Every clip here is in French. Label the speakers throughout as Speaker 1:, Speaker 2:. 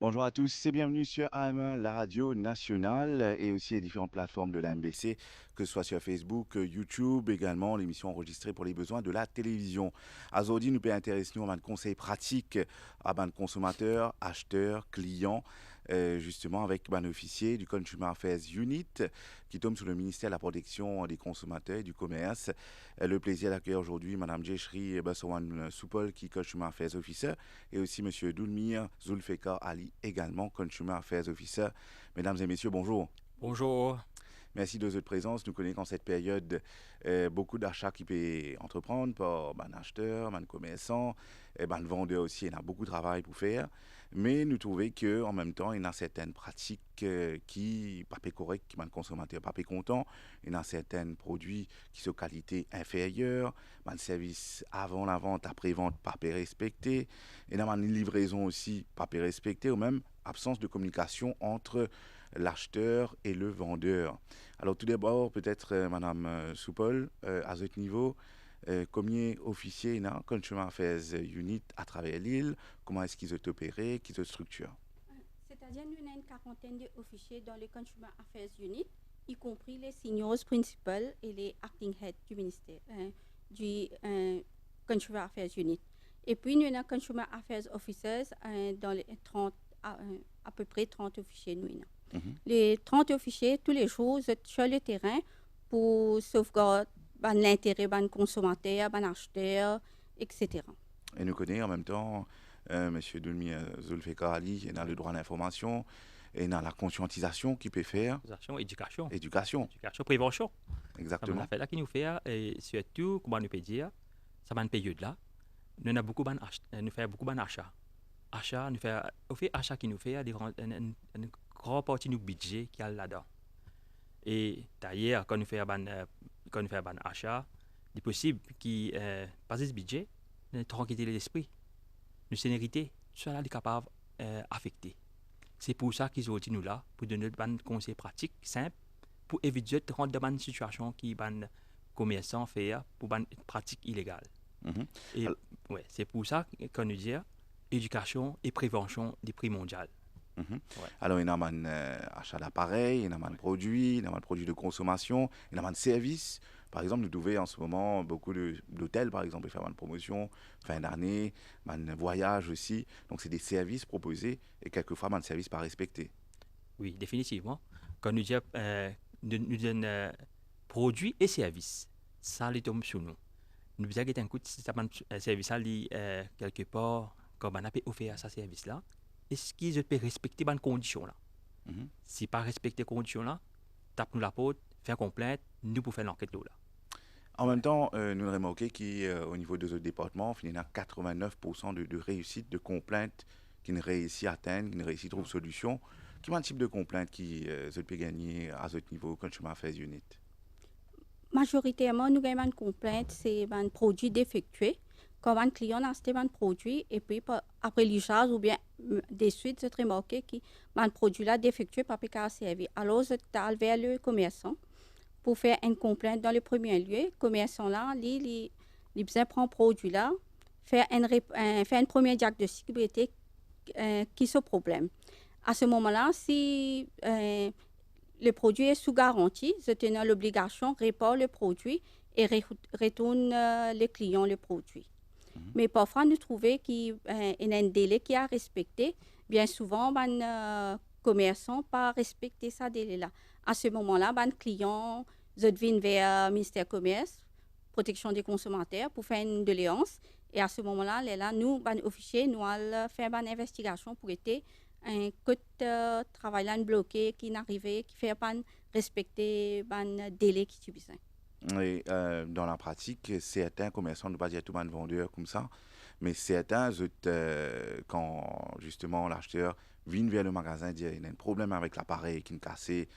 Speaker 1: Bonjour à tous et bienvenue sur AM1, la radio nationale et aussi les différentes plateformes de la MBC, que ce soit sur Facebook, YouTube, également l'émission enregistrée pour les besoins de la télévision. Aujourd'hui, nous pouvons intéresser nous à un conseil pratique à un consommateur, acheteur, client, justement avec un officier du Consumer Affairs Unit qui tombe sous le ministère de la protection des consommateurs et du commerce. Le plaisir d'accueillir aujourd'hui Mme Jeshri Bassawan Soupol qui est Consumer Affairs Officer et aussi M. Doulmir Zulfekar Ali, également Consumer Affairs Officer. Mesdames et messieurs, bonjour.
Speaker 2: Bonjour.
Speaker 1: Merci de votre présence. Nous connaissons qu'en cette période, beaucoup d'achats qui peuvent entreprendre par un acheteur, un commerçant, un vendeur aussi. Il y a beaucoup de travail pour faire. Mais nous trouvons qu'en même temps, il y a certaines pratiques qui ne sont pas correctes, qui ne consommateur pas content. Il y a certains produits qui sont de qualité inférieure. Un service avant la vente, après-vente, pas respecté. Il y a une livraison aussi pas respectée ou même absence de communication entre l'acheteur et le vendeur. Alors tout d'abord, peut-être Madame Soupol, à ce niveau, combien d'officiers il y a Consumer Affairs Unit à travers l'île, comment est-ce qu'ils sont opérés, qu'ils sont structurés?
Speaker 3: C'est-à-dire, nous avons une quarantaine d'officiers dans le Consumer Affairs Unit, y compris les seniors principals et les acting heads du ministère, du Consumer Affairs Unit. Et puis, nous avons Consumer Affairs Officers dans les 30, à peu près 30 officiers. Les 30 officiers, tous les jours, sont sur le terrain pour sauvegarder l'intérêt des consommateurs, des acheteurs, etc.
Speaker 1: Et nous connaissons en même temps M. Doulmi Zulfekar Ali, il a le droit à l'information, et dans la conscientisation qu'il peut faire,
Speaker 2: Éducation.
Speaker 1: éducation,
Speaker 2: Éducation, prévention. Ça m'a
Speaker 1: exactement.
Speaker 2: fait là qui nous fait, et surtout, comment nous peut dire, ça m'a une période là, nous avons beaucoup nous fait beaucoup d'achats. Achat, nous fait, au fait, achat qui nous fait une grande partie du budget qui est là-dedans. Et d'ailleurs, quand nous fait un achat, il est possible qu'il passe ce budget, nous tranquillité l'esprit, nous sénérité, tout ça là est capable d'affecter. C'est pour ça qu'ils ont dit nous là, pour donner des conseils pratiques, simples, pour éviter de rentrer dans une situation qui ban commerçants fait pour une pratique illégale.
Speaker 1: Mhm.
Speaker 2: Et
Speaker 1: Al-
Speaker 2: ouais, c'est pour ça qu'on nous dit éducation et prévention des prix mondiaux.
Speaker 1: Mhm.
Speaker 2: Ouais.
Speaker 1: Alors, il y a un achat d'appareils, il y a un produit, il y a un produit de consommation, il y a un service. Par exemple, nous trouvons en ce moment beaucoup d'hôtels, par exemple, faire une promotion, fin d'année, un voyage aussi. Donc, c'est des services proposés et quelquefois, un service pas respecté.
Speaker 2: Oui, définitivement. Quand nous dit nous donne produits et services, ça les tombe sur nous. Nous disons que un coup si ça un service là quelque part comme on a offert à ce service là, est-ce qu'ils peuvent respecter les conditions là?
Speaker 1: Mhm.
Speaker 2: Si pas respecter les conditions là, tape nous la porte, faire complainte, nous pour faire l'enquête là.
Speaker 1: En même
Speaker 2: Ouais.
Speaker 1: temps, nous avons remarqué qu'au niveau de ce département, il y a 89% de réussite de complaintes qui ne réussit à atteindre, qui ne réussit à trouver solution. Quel est le type de complainte qui peut gagner à ce niveau quand je m'en fais unit?
Speaker 3: Majoritairement, nous avons une complainte, c'est un produit défectueux. Quand un client a acheté un produit et puis après l'usage ou bien des suites, c'est remarqué que un produit là défectueux pas pu servir. Alors, je allé vers le commerçant pour faire une complainte dans le premier lieu. Le commerçant là, il besoin prendre produit là, faire un premier diagnostic de sécurité qui est ce problème. À ce moment-là, si le produit est sous garantie, je tenais l'obligation de réparer le produit et retourne le client le produit.
Speaker 1: Mhm.
Speaker 3: Mais parfois, nous trouvons qu'il y a un délai qui a respecté. Bien souvent, les commerçants pas respecté ce délai-là. À ce moment-là, les clients viennent vers le ministère du Commerce, protection des consommateurs, pour faire une doléance. Et à ce moment-là, nous, les officiers, nous allons faire une investigation pour aider un coup de travail là bloqué qui n'arrivait, qui fait pas respecter le délai qui est besoin.
Speaker 1: Et dans la pratique, certains commerçants, ne pas dire tout le monde vendeur comme ça, mais certains, quand justement l'acheteur vient vers le magasin, dit il y a un problème avec l'appareil qui est cassé,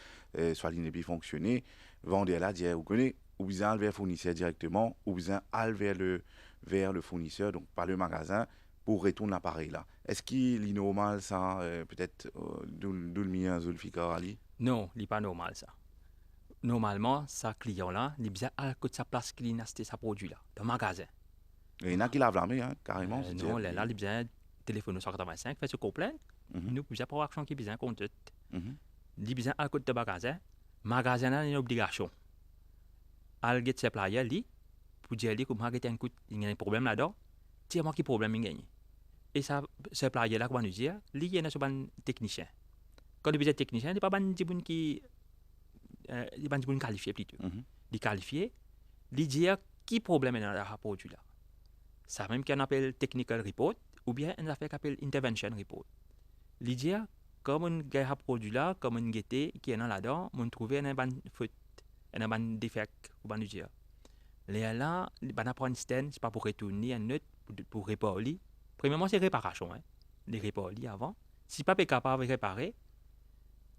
Speaker 1: soit il n'est plus fonctionné, vendeur là dit, vous connaissez, ou bien aller vers le fournisseur directement, ou bien aller vers le fournisseur, donc pas le magasin, pour retourner l'appareil là. Est-ce qu'il est normal ça, peut-être, d'où le mien, Zulfikar Ali?
Speaker 2: Non, ce n'est pas normal ça. Normalement, ce client là, il besoin à côté de sa place qu'il a acheté sa produit là, dans le magasin.
Speaker 1: Il y en a qui lavent la main, hein, carrément,
Speaker 2: Non,
Speaker 1: c'est-à-dire,
Speaker 2: là, il besoin téléphoner au 185, faire ce complaint.
Speaker 1: Mhm.
Speaker 2: Nous, plusieurs productions qui besoin compte.
Speaker 1: Mhm.
Speaker 2: Li besoin à côté de magasin. Magasin a une obligation. Al get supplier li pour dire li comment il y a un problème là-dedans. Tiens moi qui problème il gagne. Et ça supplier là comment nous dire, li y a un technicien. Quand il besoin technicien, il pas ban dibun qui il ban dibun qualifié plutôt.
Speaker 1: Mhm.
Speaker 2: Il qualifié, il dire qui problème est dans le produit là. Ça même qu'on appelle technical report ou bien on fait qu'on appelle intervention report. Il dit comme on gagne un produit là, comme on guette qui est dans là-dedans, on trouve un ban faute, un ban défaut, ou ban dire. Là, on apprend un stand, c'est pas pour retourner un autre pour réparer. Premièrement, c'est réparation, hein. Les réparer avant. Si pas capable de réparer,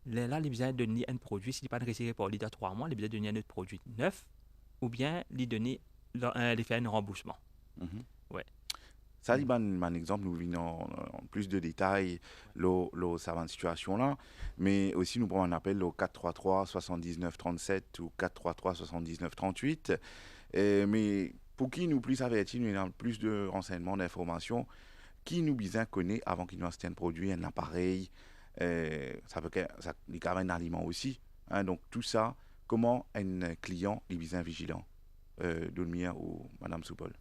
Speaker 2: là, il a besoin de donner un produit. Si pas réussi à réparer dans 3 mois, il a besoin de donner un autre produit neuf, ou bien lui donner, lui faire un remboursement.
Speaker 1: Mhm.
Speaker 2: Ouais.
Speaker 1: Ça, c'est un exemple, nous venons en plus de détails, ça va une situation là, mais aussi nous prenons un appel au 433 79 37 ou 433 79 38. Mais pour qui nous plus avertis, nous avons plus de renseignements, d'informations, qui nous bien connaît avant qu'il nous achète un produit, un appareil, ça peut ça il y a un aliment aussi. Hein, donc tout ça, comment un client est bien vigilant, Dolmia ou Madame Soupol.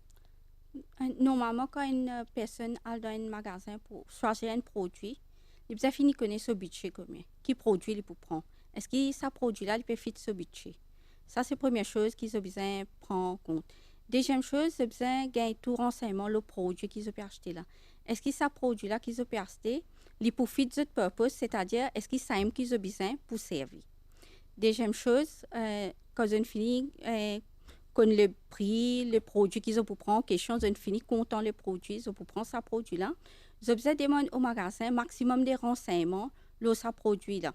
Speaker 3: Normalement, quand une personne a dans un magasin pour choisir un produit, il a fini de connaître ce budget combien. Qui produit il peut prendre. Est-ce que ce produit-là, il peut faire ce budget? Ça, c'est la première chose qu'ils ont besoin de prendre en compte. Deuxième chose, ils ont besoin de gagner tout renseignement, le produit qu'ils ont acheté là. Est-ce que ce produit-là qu'ils ont acheté, il peut faire ce purpose, c'est-à-dire, est-ce qu'ils savent qu'ils ont besoin pour servir? Deuxième chose, quand on finit, qu'on le prix, le produit qu'ils ont pour prendre, question, ils ont fini comptant le produit, ils ont pour prendre ce produit-là. Ils ont besoin de demander au magasin maximum de renseignements sur ce produit-là.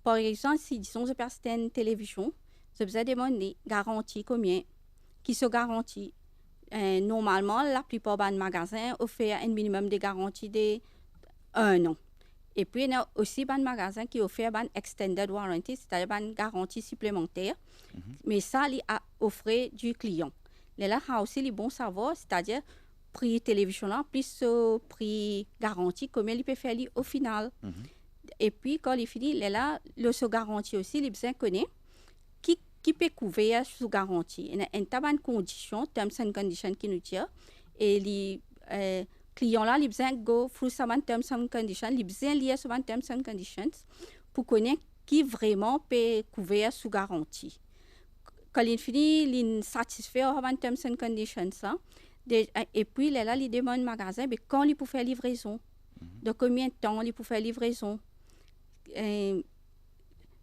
Speaker 3: Par exemple, si disons, ils ont une télévision, ils ont besoin de demander garantie combien, qui se garantit. Normalement, la plupart des magasins offrent un minimum de garantie de 1 an. Et puis, il y a aussi des magasins qui offrent une extended warranty, c'est-à-dire une garantie supplémentaire. Mais ça, il a offert du client. Là, il y a aussi les bons savoir, c'est-à-dire prix télévision là, plus prix garantie, combien il peut faire au final. Et puis, quand il finit, là, le sous garantie aussi, il besoin connaître qui peut couvrir sous garantie. Il y a une condition, terms and conditions qui nous dit, et les clients là, ils besoin go through some terms and conditions, ils besoin lier sur terms and conditions pour connaître qui vraiment peut couvrir sous garantie. Quand il finit, il est satisfait avec terms and conditions. Hein? Et puis, là, il demande au magasin mais quand il peut faire livraison. De combien de temps il peut faire livraison.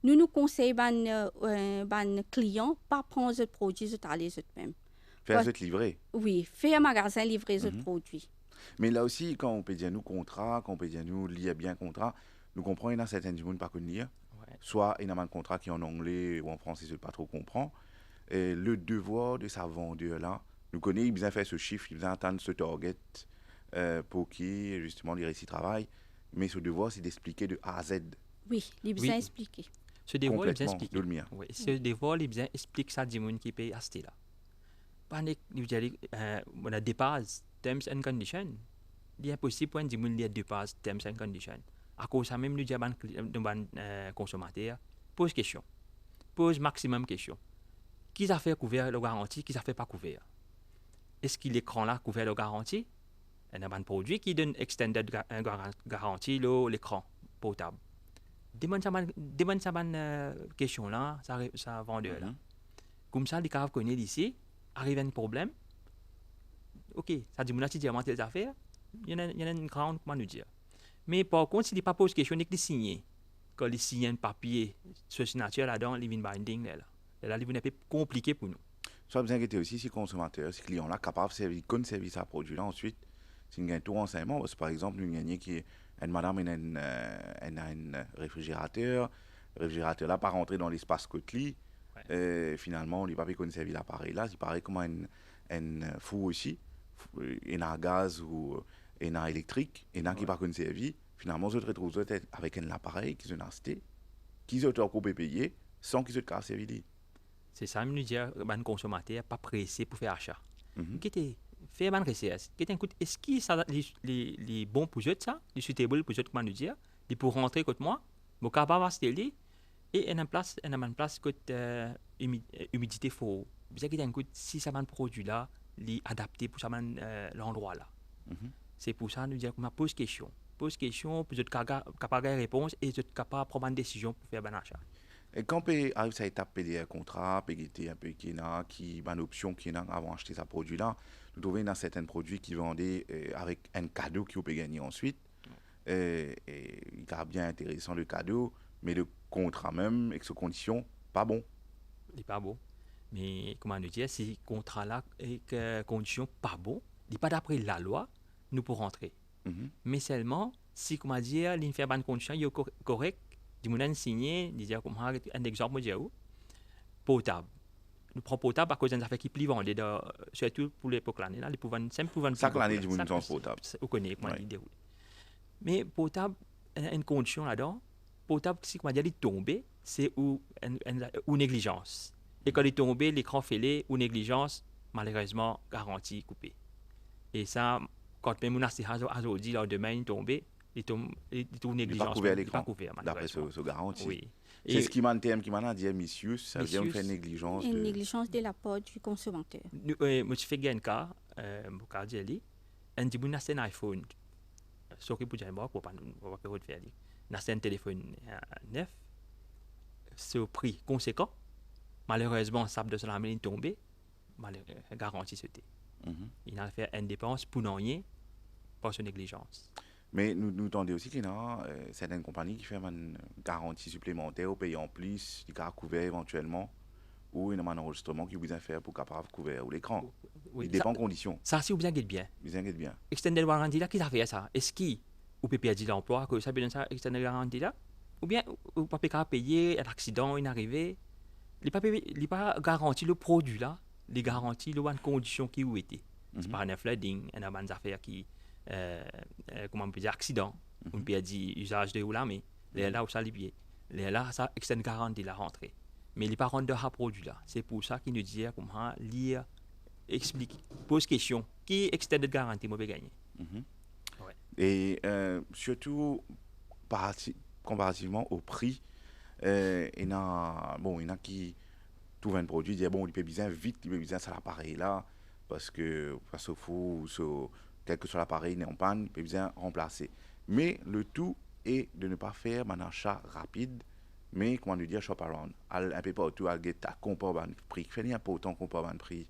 Speaker 3: Nous conseillons aux clients pas prendre ce produit eux-mêmes.
Speaker 1: Faire cette livrée.
Speaker 3: Oui, faire un magasin livrer ce produit.
Speaker 1: Mais là aussi, quand on peut dire nous contrat, quand on peut dire nous lire bien contrat, nous comprenons qu'il y a certaines gens pas qu'on lire.
Speaker 2: Ouais.
Speaker 1: Soit il y a un contrat qui est en anglais ou en français, je ne pas trop comprend. Et le devoir de sa vendeur là, nous connaissons, il a besoin faire ce chiffre, il a besoin atteindre ce target pour qui justement il réussit travail. Mais ce devoir, c'est d'expliquer de A à Z.
Speaker 3: Oui, il a besoin d'expliquer.
Speaker 2: Ce devoir, il besoin
Speaker 1: Complètement,
Speaker 2: expliquer.
Speaker 1: de le mien.
Speaker 2: Oui, ce devoir, il besoin expliquer ça du monde qui paye acheter là. Pendant on a dépasse terms and conditions. Il est impossible pour un du monde dépasse terms and conditions. À cause ça même, nous disons aux consommateurs, pose question. Pose maximum question. Qui a fait couvert la garantie, qui a fait pas couvert? Est-ce que l'écran là couvert la garantie? Il y a un produit qui donne extended garantie l'écran portable. Demande ça question là, ça vendeur là. Comme ça, les cas connaissent ici, arrive un problème. Ok, ça dit mon si diamant des affaires, il y a une grande, comment nous dire. Mais par contre, s'il n'est pas pose question, il est signé. Quand il signe un papier, ce signature là-dedans, il vient binding là. Là, il vient un peu compliqué pour nous.
Speaker 1: Soit vous inquiétez aussi si consommateur, si client là capable de servir, connaît servir sa produit là ensuite, si vous gagnez tout renseignement, parce que par exemple, nous gagnons qui est une madame a un réfrigérateur, le réfrigérateur là pas rentré dans l'espace côté, finalement, il n'a pas pu connaître servir l'appareil là, c'est pareil comme un four aussi, il y a un gaz ou il y a un électrique, il y a un qui pas connaître servir, finalement, je te retrouve avec un appareil qui ont acheté, qui ont encore payé sans qu'ils aient servir.
Speaker 2: C'est ça, nous dire, un consommateur pas pressé pour faire achat. faire une recherche. Est-ce que ça les bons pour eux ça, les suitable pour eux comment nous dire, ils pour rentrer contre moi, mon capable acheter et en place côté humidité faut. Bien qu'il y a si ça un produit là, li adapté pour ça l'endroit là. C'est pour ça nous dire qu'on pose question. Pose question, pour être capable de réponse et être capable de prendre une décision pour faire un achat.
Speaker 1: Et quand on arrive à cette étape payer un contrat, payer un peu qui une option qui est avant d'acheter ce produit-là, nous trouvons dans certains produits qui vendaient avec un cadeau qui peut gagner ensuite. Et il est bien intéressant le cadeau, mais le contrat même, avec ses conditions, pas bon.
Speaker 2: Il n'est pas bon. Mais comment nous dire, si le contrat là et que conditions pas bon, il n'est pas d'après la loi, nous pour rentrer. Mais seulement si comment dire, il fait bonne condition, il est correct, du monde signé, dire comme un exemple moi dire potable. Nous prenons potable à cause d'une affaire qui plie vendée surtout pour l'époque l'année là, les pouvoir simple pour vendre.
Speaker 1: Ça que l'année du monde sans potable.
Speaker 2: Vous connaissez comment il déroule. Mais potable une condition là-dedans, potable si comment dire il tombe, c'est ou négligence. Et quand il est tombé, l'écran fêlé ou négligence, malheureusement, garantie coupée. Et ça, quand même, on a dit, le demain, il est tombé, il est négligence.
Speaker 1: Il n'est pas couvert l'écran,
Speaker 2: couvert,
Speaker 1: d'après ce garantie.
Speaker 2: Oui.
Speaker 1: C'est ce qui m'a dit, misuse, ça vient faire négligence.
Speaker 3: Une négligence de la part du consommateur.
Speaker 2: Moi, je fais un cas, mon cas de lui, un dit, on a un iPhone, sauf que pour dire, pour pas faire, on a un téléphone neuf, c'est au prix conséquent. Malheureusement, ça de la est tombé, garantie c'était. Il a fait une dépense pour rien, par sa négligence.
Speaker 1: Mais nous tendons aussi qu'il y a certaines compagnies qui font une garantie supplémentaire au pays en plus, qui a couvert éventuellement, ou il y a un enregistrement qui vous a fait pour capable couvrir l'écran. Il dépend des conditions.
Speaker 2: Ça, c'est bien bien.
Speaker 1: Bien.
Speaker 2: Extended warranty là, qui a fait ça? Est-ce qu'il peut perdre l'emploi, que ça peut donner ça, extended warranty là? Ou bien, ou pas payer un accident, une arrivée? Il n'est pas garanti le produit là, il garantit les conditions qui ont été. C'est pas un flooding, il y a des affaires qui, comment on peut dire, accident, on peut dire usage de la mais là où ça libère. Là, ça extend garantie la rentrée. Mais il n'est pas rendu à produit là. C'est pour ça qu'il nous dit comment lire, explique, pose question. Qui extended garantie, moi, peut gagner.
Speaker 1: Ouais. Et surtout, comparativement au prix, il y en a qui trouvent un produit, disent bon, il peut bien vite, il peut bien ça l'appareil là, parce que face au fou, quel que soit l'appareil n'est en panne, il peut bien remplacer. Mais le tout est de ne pas faire un achat rapide, mais comment nous dire shop around. Un peu partout, à comparer un prix. Fait important comparer un prix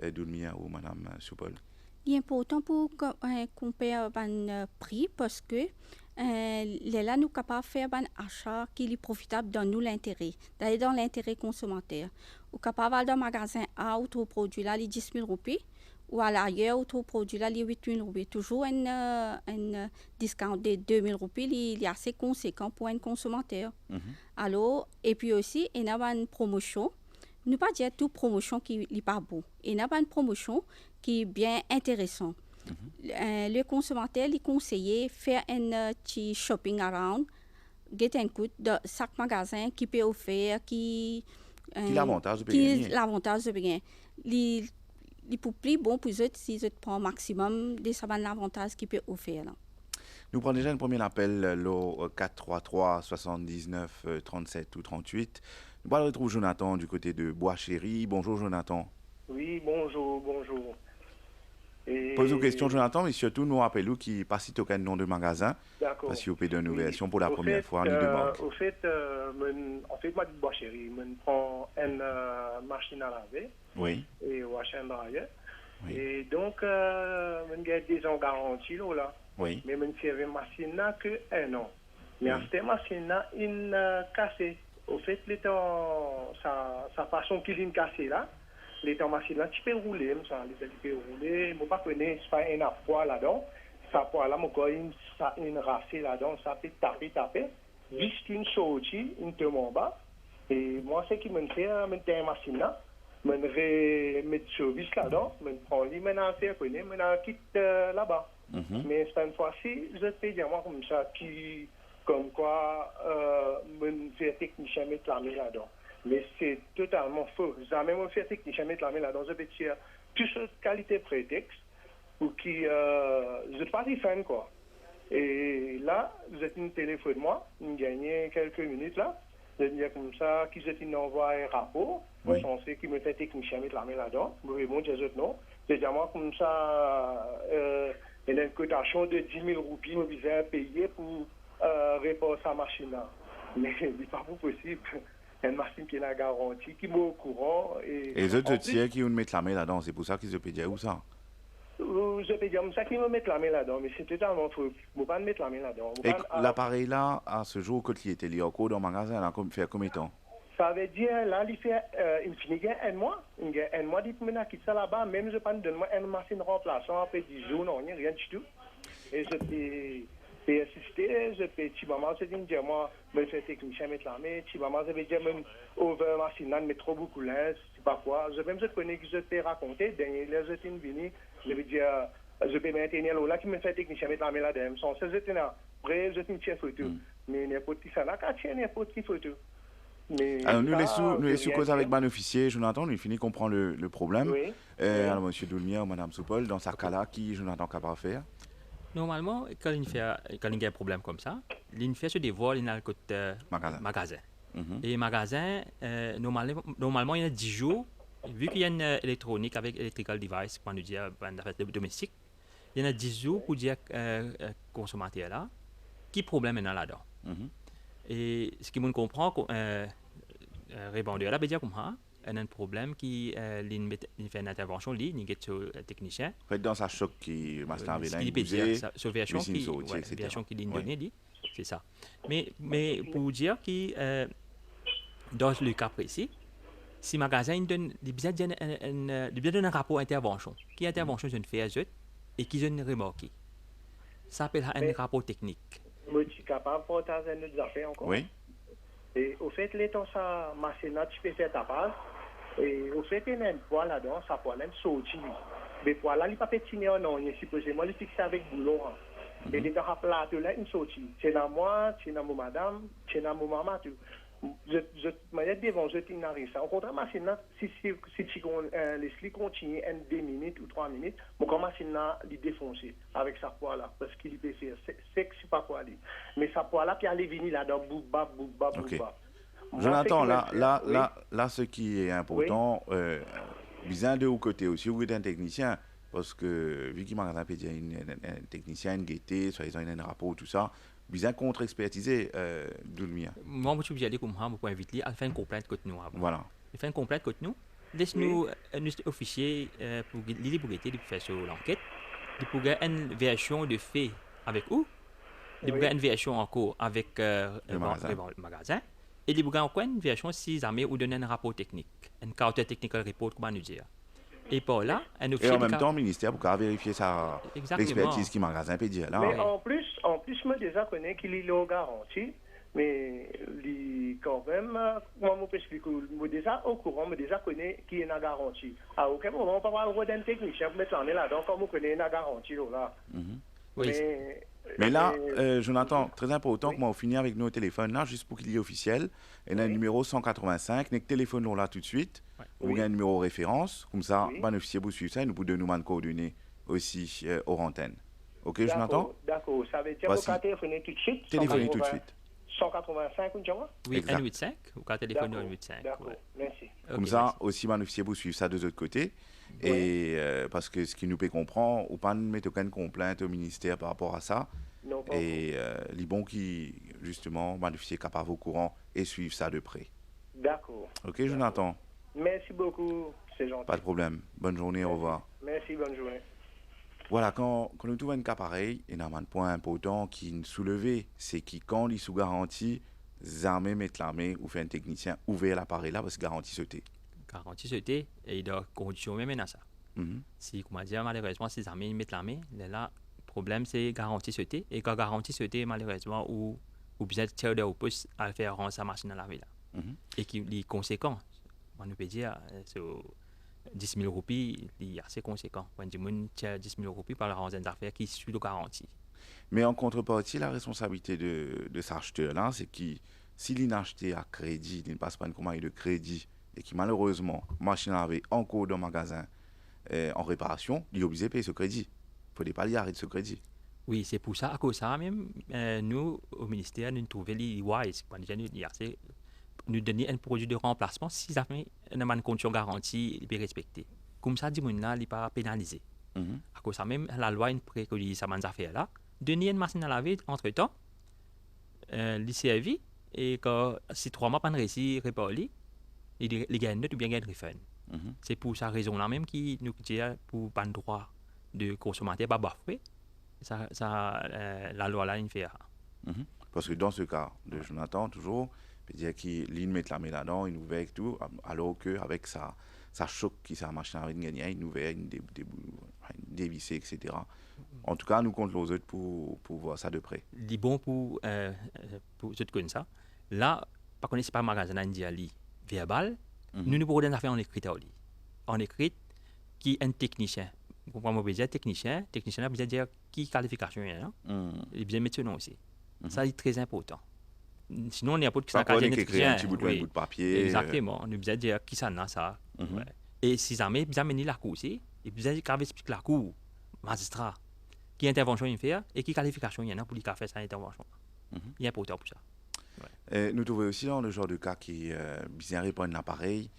Speaker 1: d'Oulmia ou Madame Soupol.
Speaker 3: Il est important pour comparer un prix parce que là, nous sommes capables de faire un achat qui est profitable dans nous l'intérêt, d'aller dans l'intérêt consommateur. Nous sommes capables d'aller dans le magasin A où le produit là, les 10 000 roupies, ou à l'arrière où le produit là, les 8 000 roupies. Toujours un discount de 2 000 roupies, il est assez conséquent pour un consommateur. Alors, et puis aussi, il y a une promotion. Ne pas dire toute promotion qui n'est pas bon. Il y a une promotion qui est bien intéressante. Le consommateur est conseillé de faire un petit shopping around, get un coup de chaque magasin qui peut offrir, qui
Speaker 1: l'avantage de payer.
Speaker 3: L'avantage de payer. Il peut plus bon pour eux si ils prennent un maximum de l'avantage qu'il peut offrir. Là.
Speaker 1: Nous prenons déjà un premier appel, le 433 79 37 ou 38. Nous allons retrouver Jonathan du côté de Bois-Chéry. Bonjour Jonathan.
Speaker 4: Oui, bonjour.
Speaker 1: Posez vos questions Jonathan, mais surtout nous rappelons qu'il passe aucun nom de magasin.
Speaker 4: D'accord.
Speaker 1: Parce qu'il y a une nouvelle version pour la première fois, nous demande.
Speaker 4: Au fait, moi de Bois-Chéry, je prends une machine à laver.
Speaker 1: Oui.
Speaker 4: Et wash and dryer.
Speaker 1: Oui.
Speaker 4: Et donc, je gagne des ans garantie là.
Speaker 1: Oui.
Speaker 4: Mais je ne fais une machine là que 1 an. Mais cette machine là, il cassée. Au fait, sa façon qu'il est cassée là, les machines là, tu peux rouler, tu peux rouler, je ne pas connaître, c'est pas un poids là-dedans, ça poids là, ça une racée là-dedans, ça peut taper, juste une sortie, une tombe bas, et moi, ce qui me fait, je une machine là, je mettre service là-dedans, je prends les maintenant faire connaître, je quitte là-bas. Mais cette fois-ci, je peux dire moi comme ça, comme quoi, je fais technicien mettre la main là-dedans. Mais c'est totalement faux. Jamais mon fait technicien mettre la main là-dedans. Je peux dire, plus de qualité prétexte, ou qui je pas les fans quoi. Et là, j'ai une téléphone moi, j'ai gagné quelques minutes là. Je dis comme ça, qui j'ai une envoie un rapport, moi
Speaker 1: Oui.
Speaker 4: censé qui me fait technicien mettre la main là-dedans. Moi bon, j'ai dit non. J'ai dit moi comme ça, il y a une cotation de 10 000 roupies, me visait payer pour réparer sa machine là. Mais c'est pas possible. Il y a une machine qui est la garantie, qui est au courant.
Speaker 1: Et les autres
Speaker 4: En plus,
Speaker 1: tiers qui vont mettre la main là-dedans, c'est pour ça qu'ils se paient dire où ça.
Speaker 4: je peux dire comme ça qui me mettre la main là-dedans, mais c'est totalement faux. Je ne peux pas mettre la main là-dedans.
Speaker 1: Et l'appareil là, à ce jour, quand il était lié au cours dans le magasin, il a fait combien de temps?
Speaker 4: Ça veut dire, là, il fait, il finit un mois. Il a un mois, il peut me quitter ça là-bas. Même je ne donne moi une machine remplaçante après 10 jours, non, rien du tout. Et je peux assister, je peux, si maman se dit, moi, me faire technicien, mettre la main. Si maman se veut dire, même, over machine, là, mettre trop beaucoup linge, c'est pas quoi. Je connais que je peux raconter, dernier, là, je suis venu, je veux dire, je peux maintenir là, qui me fait technicien, mettre la main là-dedans. Sans ça, je suis là. Après, je suis une photo. Mais n'importe qui ça, là, quand tu n'importe qui photo. Mais
Speaker 1: Alors, nous
Speaker 4: ça,
Speaker 1: laissons
Speaker 4: rien
Speaker 1: cause avec
Speaker 4: dire.
Speaker 1: mon officier, Jonathan, nous finit comprendre le problème.
Speaker 4: Oui.
Speaker 1: Alors, monsieur Doulmière, madame Soupol, dans sa cas-là, qui Jonathan capable de faire?
Speaker 2: Normalement, quand il y a un problème comme ça, il fait se dévoile dans le côté
Speaker 1: Magasin. Mhm.
Speaker 2: Et magasin, normalement, il y a 10 jours, vu qu'il y a une électronique avec electrical device, pour nous dire, une affaire domestique, il y en a 10 jours pour dire consommateur là, qui problème est là-dedans.
Speaker 1: Mhm.
Speaker 2: Et ce qui me comprend, répondeur là, veut dire comme ça, il y a un problème qui il fait une intervention, il est sur le technicien.
Speaker 1: En fait, dans sa choc qui m'a
Speaker 2: Ce
Speaker 1: là,
Speaker 2: qui
Speaker 1: il
Speaker 2: peut dire,
Speaker 1: bougeait,
Speaker 2: surveillation
Speaker 1: machine
Speaker 2: qui,
Speaker 1: sortie,
Speaker 2: ouais,
Speaker 1: etc.
Speaker 2: surveillation qui est
Speaker 1: Ouais.
Speaker 2: donnée, c'est ça. Mais pour dire que dans le cas précis, si le magasin donne, il donne un rapport intervention, qui intervention je ne fais à eux et qui je ne remarque. Ça s'appelle un
Speaker 4: Mais-
Speaker 2: rapport technique.
Speaker 4: Moi, je suis capable de partager nos affaires encore.
Speaker 1: Oui.
Speaker 4: Et au fait, les temps, ça, machine là, tu peux faire ta part. Et au fait, il y a un poids là-dedans, ça poids là, sorti. Mais poids là, il n'est pas pétiné en non, il est supposément, il est fixé avec boulot. Et les temps, plateau là, il sorti. C'est dans moi, c'est dans mon madame, c'est dans mon maman, tout. Je m'ai devant, je t'ai narré ça. Au contraire, machine là, si tu laisses continuer 2 minutes ou 3 minutes, mon machine là, il défoncer avec sa poids là, parce qu'il peut faire. C'est que c'est pas quoi aller. Mais sa poids là, puis elle est venue là-dedans, boubba, boubba,
Speaker 1: Ok.
Speaker 4: boubba. Moi,
Speaker 1: Jonathan,
Speaker 4: ce qui me fait-
Speaker 1: là, ce qui est important, bien de haut côté aussi, vous êtes un technicien, parce que vu qu'il m'a rappelé un technicien, une gaieté, soit ils ont un rapport, tout ça, bien contre-expertisé, Doulmia.
Speaker 2: Moi, je suis obligé d'aller comme ça, pour inviter à faire une complainte contre nous. Avant.
Speaker 1: Voilà.
Speaker 2: Il fait une complainte contre nous. Laisse-nous un officier pour l'illégalité de faire sur l'enquête. De pour une version de fait avec où? De pour une version en cours avec
Speaker 1: Le magasin.
Speaker 2: le magasin. Et de pour encore une version si jamais ou donner un rapport technique. Un counter technical report, comment nous dire. Et par là, un
Speaker 1: Et
Speaker 2: officier.
Speaker 1: en même temps, le ministère, pour vérifier sa
Speaker 2: Exactement.
Speaker 1: l'expertise qui magasin peut dire là.
Speaker 4: Mais en plus, je déjà connais qu'il est là garanti. Mais quand même, moi, je peux expliquer, je déjà au courant, je déjà connais qui est la garantie. À aucun moment, on ne peut pas avoir d'un technicien pour mettre en là-dedans, comme on connaît la garantie là.
Speaker 2: Oui,
Speaker 1: Mais là, Jonathan, très important que moi, on finit avec nos téléphones là, juste pour qu'il y ait officiel. Il y a un numéro 185, n'est que téléphone là tout de suite.
Speaker 2: Ouais.
Speaker 1: Ou il y a un numéro référence, comme ça,
Speaker 4: Oui.
Speaker 1: bon officier vous suivez ça et nous pouvons donner nos coordonnées aussi hors antenne. Ok, Jonathan?
Speaker 4: D'accord, ça veut dire
Speaker 1: Voici.
Speaker 4: qu'on va téléphoner tout de suite.
Speaker 1: Téléphonez tout de suite.
Speaker 4: 185, ou bien
Speaker 2: oui,
Speaker 1: Exact.
Speaker 2: 185, ou quand téléphone
Speaker 4: D'accord,
Speaker 2: 185.
Speaker 4: d'accord,
Speaker 2: Ouais.
Speaker 4: merci.
Speaker 1: Comme
Speaker 2: Ok,
Speaker 1: ça,
Speaker 2: merci.
Speaker 1: aussi, mon officier vous suivez ça de l'autre côté. Et parce que ce qui nous peut comprendre, ou pas mettre aucune complainte au ministère par rapport à ça.
Speaker 4: Non, pas
Speaker 1: Et les bons qui, justement, mon officier est capable au courant et suivre ça de près.
Speaker 4: D'accord.
Speaker 1: Ok, Jonathan?
Speaker 4: Merci beaucoup, c'est gentil.
Speaker 1: Pas de problème. Bonne journée, au revoir.
Speaker 4: Merci, bonne journée.
Speaker 1: Voilà, quand nous trouvons un cas pareil, il y a un point important qui nous soulevé, c'est que quand il est sous garantie, les armées mettent l'armée ou fait un technicien ouvert l'appareil là parce que garantie sauter.
Speaker 2: Garantie c'était, et il y a condition même à ça. Si, comment dire, malheureusement, ces armées mettent l'armée, là, le problème, c'est garantie sauter. Et quand garantie sauter, malheureusement, ou bien tirer de pouce à faire rendre sa machine à laver là. Et qui les conséquents, on peut dire, sur 10 000 roupies, il est assez conséquent. Quand du monde tire 10 000 roupies par la rendre des affaires qui suivent la garantie.
Speaker 1: Mais en contrepartie, la responsabilité de cet acheteur-là, c'est que s'il a acheté à crédit, il ne passe pas une commande de crédit, et qui malheureusement, machine à laver encore dans le magasin en réparation, il est obligé de payer ce crédit. faut pas y arrêter ce crédit.
Speaker 2: Oui, c'est pour ça, à cause de ça même, nous, au ministère, nous trouvons les wise, nous donner un produit de remplacement si ça fait une condition garantie et respectée. Comme ça, il n'est pas pénalisé.
Speaker 1: Mhm.
Speaker 2: À cause de ça même, la loi préconise ça affaire là. Donner une machine à laver entre-temps, les servi, et que si 3 mois pas réussi à réparer, les gagnent ou bien gagnent refund.
Speaker 1: Mhm.
Speaker 2: C'est pour cette raison-là même qui nous dit pour pas le droit de consommateur pas bafoué. La loi là, il fait.
Speaker 1: Mhm. Parce que dans ce cas de Jonathan, toujours, peut dire qu'il met la main là-dedans, il nous veut tout, alors qu'avec sa choc qui sa machine à gagner, il nous veut dévisser, etc. En tout cas, nous comptons les autres pour voir ça de près.
Speaker 2: C'est bon pour ceux qui connaissent ça. Là, par contre, ce n'est pas un magasin indien verbal.
Speaker 1: Mhm.
Speaker 2: Nous pouvons des affaires en écrit. En écrit, qui est un technicien. Pour moi, je dire technicien, ça veut dire qui qualification il y a.
Speaker 1: Mhm.
Speaker 2: Et bien mettre ce nom aussi.
Speaker 1: Mhm.
Speaker 2: Ça, c'est très important. Sinon, on n'est pas de
Speaker 1: Pas qu'on écrit un petit bout de papier.
Speaker 2: Exactement. On besoin dire qui ça n'a ça.
Speaker 1: Mhm.
Speaker 2: Ouais. Et si jamais, vous amenez la cour aussi, et vous avez expliqué la cour, magistrat, qui intervention il fait et qui qualification il y en a pour lui faire cette intervention.
Speaker 1: Mhm.
Speaker 2: Il est important pour ça.
Speaker 1: Nous trouvons aussi dans le genre de cas qui bien répondre à l'appareil,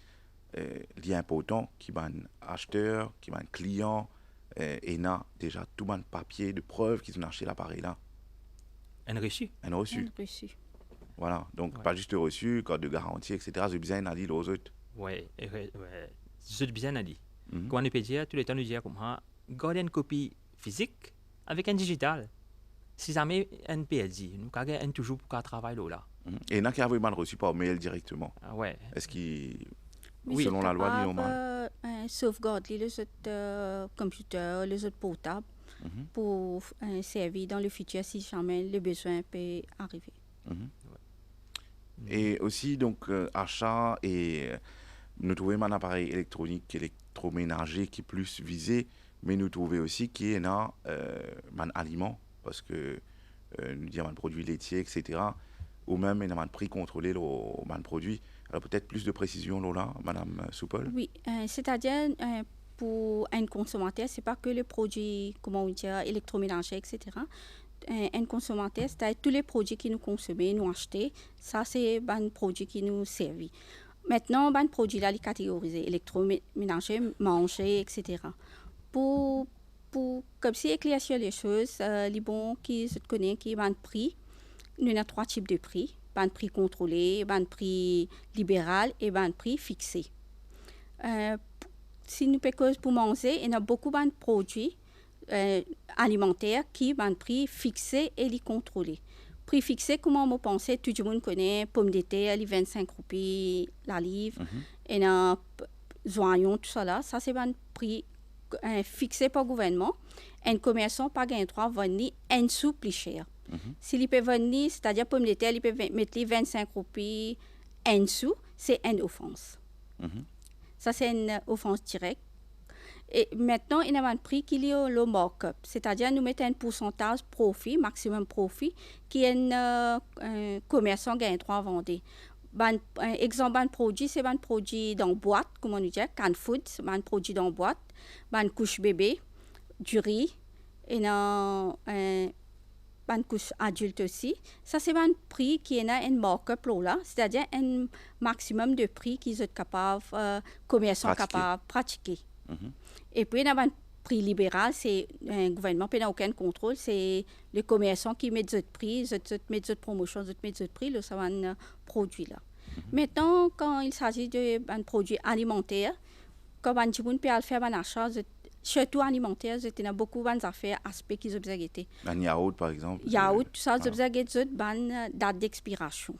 Speaker 1: il est important qui va un acheteur, qui va un client, et n'a déjà tout le papier de preuve qu'ils ont acheté l'appareil là.
Speaker 2: Un reçu.
Speaker 1: Un reçu.
Speaker 3: Reçu.
Speaker 1: Voilà, donc
Speaker 2: Ouais.
Speaker 1: pas juste reçu, code de garantie, etc. C'est bien à dire aux autres.
Speaker 2: Oui, c'est bien à dire.
Speaker 1: Mhm.
Speaker 2: Quand on peut dire, tout le temps, nous dire comme ça, garder une copie physique avec un digital. Si jamais un perdu, nous avons toujours pour travailler là.
Speaker 1: Mhm. Et il y en a qui avaient mal reçu par mail directement.
Speaker 2: Ah ouais.
Speaker 1: Est-ce qu'il,
Speaker 3: Oui,
Speaker 1: selon la loi, il y a mal?
Speaker 3: Sauvegarder les autres computers, les autres portables
Speaker 1: Mhm.
Speaker 3: pour servir dans le futur si jamais le besoin peut arriver.
Speaker 1: Mhm. Et aussi, donc, achat et nous trouvons un appareil électronique, électroménager qui est plus visé, mais nous trouvons aussi qu'il y a un aliment, parce que nous disons un produit laitier, etc. Ou même un prix contrôlé, un produit. Alors peut-être plus de précision, là, Madame Soupol.
Speaker 3: Oui, c'est-à-dire pour un consommateur, c'est pas que le produit, comment on dit, électroménager, etc. Un consommateur, c'est-à-dire tous les produits que nous consommons, nous achetons, ça c'est un produit qui nous servent. Maintenant, un produit là, il est catégorisé électroménager, manger, etc. Pour comme si éclaircir les choses, les bons qui se connaissent, qui ont un prix, nous avons 3 types de prix. Un prix contrôlé, un prix libéral et un prix fixé. Si nous payons pour manger, il y a beaucoup de produits alimentaires qui ont un prix fixé et les contrôlé. Prix fixé, comment on pense, tout le monde connaît, pommes de terre, les 25 roupies la livre, et un joignon, tout ça là. Ça, c'est un prix fixé par le gouvernement. Un commerçant pas gagner 3 vendre un sou plus cher. Si il peut vendre, c'est-à-dire pommes de terre, il peut mettre les 25 roupies un sou, c'est une offense. Ça, c'est une offense directe. Et maintenant, il y a un prix qui est le markup, c'est-à-dire nous mettons un pourcentage profit, maximum profit, qui est un commerçant gagne 3 vendés. Exemple, un produit, c'est un produit dans boîte, comme on dit, can food, c'est un produit dans boîte, une couche bébé, du riz, et une couche adulte aussi. Ça, c'est un prix qui est un markup là, c'est-à-dire un maximum de prix qu'ils sont capables, commerçants capables de pratiquer. Et puis, il y a un prix libéral, c'est un gouvernement qui n'a aucun contrôle, c'est les commerçants qui mettent ce prix, mettent cette promotion, mettent ce prix, ça va un produit là. Maintenant, quand il s'agit d'un produit alimentaire, comme un petit peut faire un achat, surtout alimentaire, il y a beaucoup d'affaires, aspects qui sont besoin de
Speaker 1: Un yaourt, par exemple.
Speaker 3: Yaourt, tout ça, c'est besoin de date d'expiration.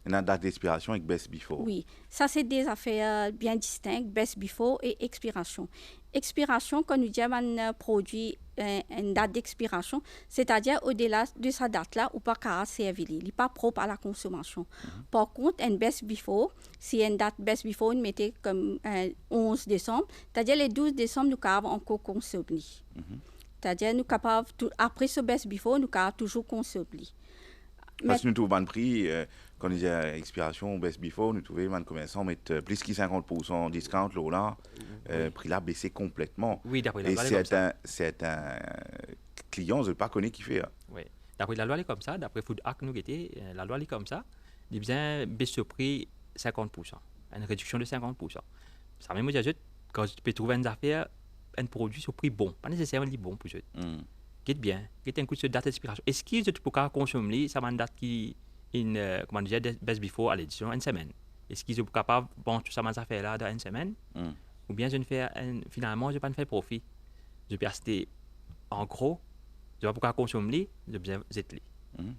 Speaker 1: Une date d'expiration avec best before.
Speaker 3: Oui, ça c'est des affaires bien distinctes, best before et expiration. Expiration, quand nous disons un produit, une date d'expiration, c'est-à-dire au-delà de sa date-là, ou pas qu'à servir, il n'est pas propre à la consommation. Par contre, un best before, si une date best before, on mettait comme 11 décembre, c'est-à-dire les 12 décembre, nous avons encore consommé. C'est-à-dire nous capables, après ce best before, nous avons toujours consommé.
Speaker 1: Parce que nous trouvons un prix, quand il y a expiration, best before, nous trouvons un commerçant mettre plus que 50% discount, là, prix là baissé complètement.
Speaker 2: Oui, d'après la
Speaker 1: Et
Speaker 2: loi, elle est comme ça.
Speaker 1: c'est un client, je ne pas connaître qui fait. Hein.
Speaker 2: Oui. D'après la loi, elle est comme ça. D'après Food Act, nous était, la loi, elle est comme ça. Il besoin baisse ce prix 50%. Une réduction de 50%. Ça même dire, quand tu peux trouver une affaire, un produit sur prix bon, pas nécessairement bon pour eux. Qui est bien, qui est un coup de date d'expiration. Est-ce que tu peux consommer ça une date qui comment dire, best before à l'édition une semaine? Est-ce qu'ils sont capables de vendre tout ça mes affaires là dans une semaine? Ou bien je ne fais finalement je ne vais pas faire profit. Je peux acheter en gros, je ne vais pas consommer, je vais jeter.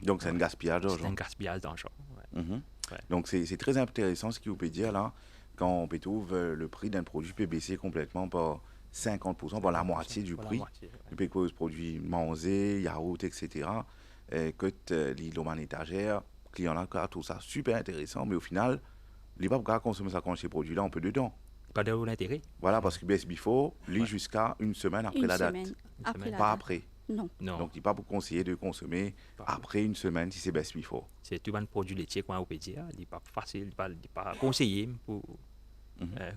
Speaker 1: Donc c'est un gaspillage d'argent.
Speaker 2: C'est un gaspillage d'argent. Ouais.
Speaker 1: Ouais. Donc c'est très intéressant ce que vous pouvez dire là, quand on peut trouver le prix d'un produit peut baisser complètement par 50%, par la moitié du prix. Il peut cause produits manger, yaourt, etc. Que l'île étagère, client là, tout ça super intéressant, mais au final, il n'est pas pour consommer ça quand ces produits-là, on peut dedans.
Speaker 2: Pas de l'intérêt.
Speaker 1: Voilà, parce que best before, lui jusqu'à une semaine après la date. Pas après.
Speaker 3: Non.
Speaker 1: Donc, il n'est pas pour conseiller de consommer après une semaine si c'est best before.
Speaker 2: C'est tout un produit laitier qu'on peut dire. Il n'est pas facile, il n'est pas conseillé pour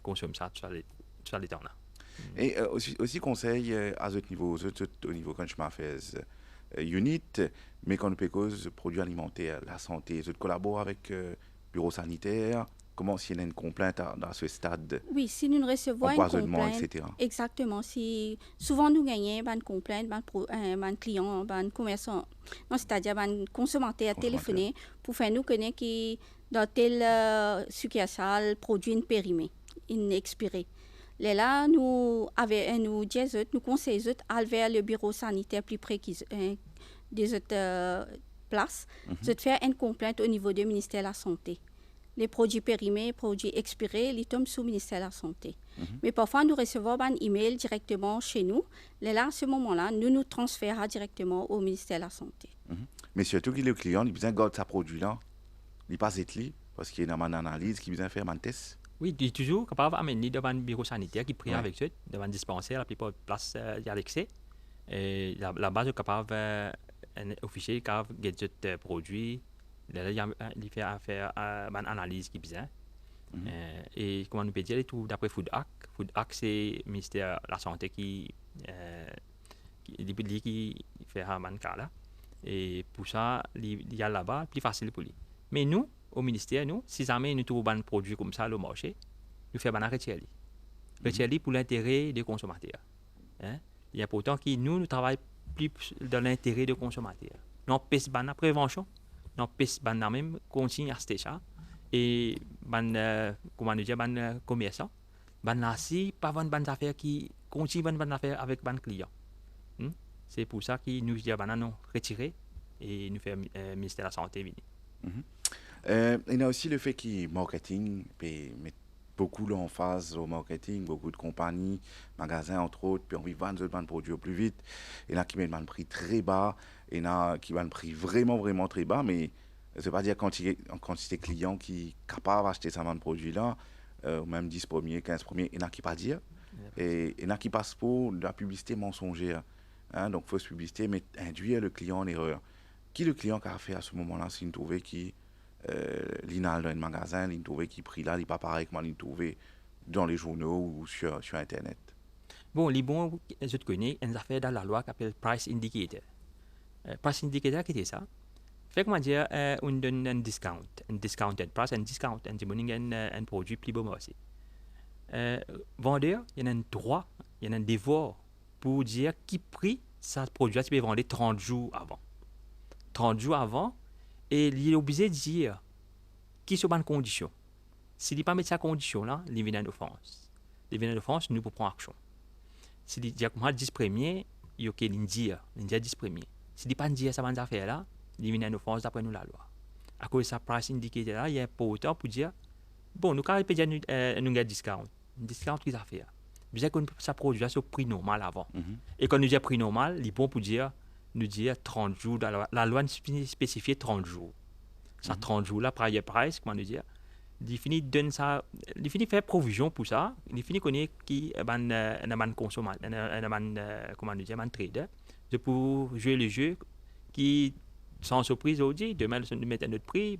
Speaker 2: consommer ça tout les temps là.
Speaker 1: Et aussi conseil à ce niveau, au niveau quand je m'en fais unit, mais quand on peut cause produits alimentaires, la santé, je collabore avec bureau sanitaire. Comment s'il y a une complainte dans ce stade?
Speaker 3: Oui, si nous recevons une complainte,
Speaker 1: etc.
Speaker 3: Exactement. Si souvent nous gagnons une complainte, un client, un commerçant, c'est-à-dire un consommateur téléphoné pour faire nous connaître que dans telle succursale produit une périmée, une expirée. Là, nous disons, nous conseillons d'aller vers le bureau sanitaire plus près des autres places, de faire une complainte au niveau du ministère de la Santé. Les produits périmés, produits expirés, ils tombent sous le ministère de la Santé. Mais parfois, nous recevons un email directement chez nous. Là, à ce moment-là, nous transférons directement au ministère de la Santé.
Speaker 1: Mais surtout que le client, il a besoin de garder sa produit-là. Il passe être parce qu'il y a une analyse qui besoin de faire un test.
Speaker 2: Oui, il est toujours capable d'amener devant un bureau sanitaire qui prie avec eux, devant un dispensaire, la plupart de place, il y a l'accès. Et là-bas, il est capable un officier qui a des produits. Là, il fait une analyse qui est besoin. Et comment on peut dire, tout d'après Food Act. Food Act, c'est le ministère de la Santé qui fait un cas là. Et pour ça, il y a là-bas, plus facile pour lui. Mais nous, au ministère, si jamais nous trouvons un produit comme ça au marché, nous faisons un retirer. Retirer pour l'intérêt des consommateurs. Il y a pourtant que nous travaillons plus dans l'intérêt des consommateurs. Nous avons la prévention, nous avons même continuer à acheter ça. Et comment nous dire, les commerçants, si pas vendre des affaires qui continuent à vendre des affaires avec les clients. C'est pour ça que nous disons retirer et nous faisons le ministère de la Santé venir.
Speaker 1: Il y a aussi le fait que le marketing met beaucoup l'emphase au marketing, beaucoup de compagnies, magasins entre autres, puis on veut vendre des produits au plus vite. Il y en a qui mettent un prix très bas, il y en a qui mettent un prix vraiment très bas, mais ce n'est pas dire quantité clients qui sont capables d'acheter ce produit-là, même 10 premiers, 15 premiers, il y en a qui ne pas dire. Et il y en a qui passent pour de la publicité mensongère. Donc fausse publicité, mais induire le client en erreur. Qui le client qui a fait à ce moment-là, s'il trouve qui l'inal dans un magasin, il trouve qui prix là, il n'est pas pareil que moi, il trouve dans les journaux ou sur Internet.
Speaker 2: Bon, les bons, je te connais, une affaire dans la loi qui s'appelle Price Indicator. Price Indicator, qu'est-ce que c'est ça? Fait comment dire, on donne un discounted price, un discount, un produit plus beau aussi. Vendeur, il y a un droit, il y a un devoir pour dire qui prix ça produit, tu peux vendre 30 jours avant. 30 jours avant, et il est obligé de dire qui sont les conditions. S'il n'est pas mis ces conditions-là, il vient de France. Il vient de France, nous pouvons prendre action. S'il dit que moi, le 10 premier, il y a l'India 10 premier. S'il n'est pas dit ça, cette affaire-là, il vient de France d'après nous la loi. À cause de sa price indicator-là, il y a pas autant pour dire bon, nous, quand il peut dire nous avons un discount. Un discount qu'ils ont fait. Bien que ça produit sur prix normal avant. Et quand nous disons prix normal, il est bon pour dire nous dire 30 jours. La loi spécifie 30 jours. Ça 30 jours là, price, comment nous dire. Il finit donne ça, il finit faire provision pour ça. Il finit connaître qui un consommateur, comment nous dire, un trader, de pour jouer le jeu qui sans surprise aujourd'hui, demain ils mettent un autre prix.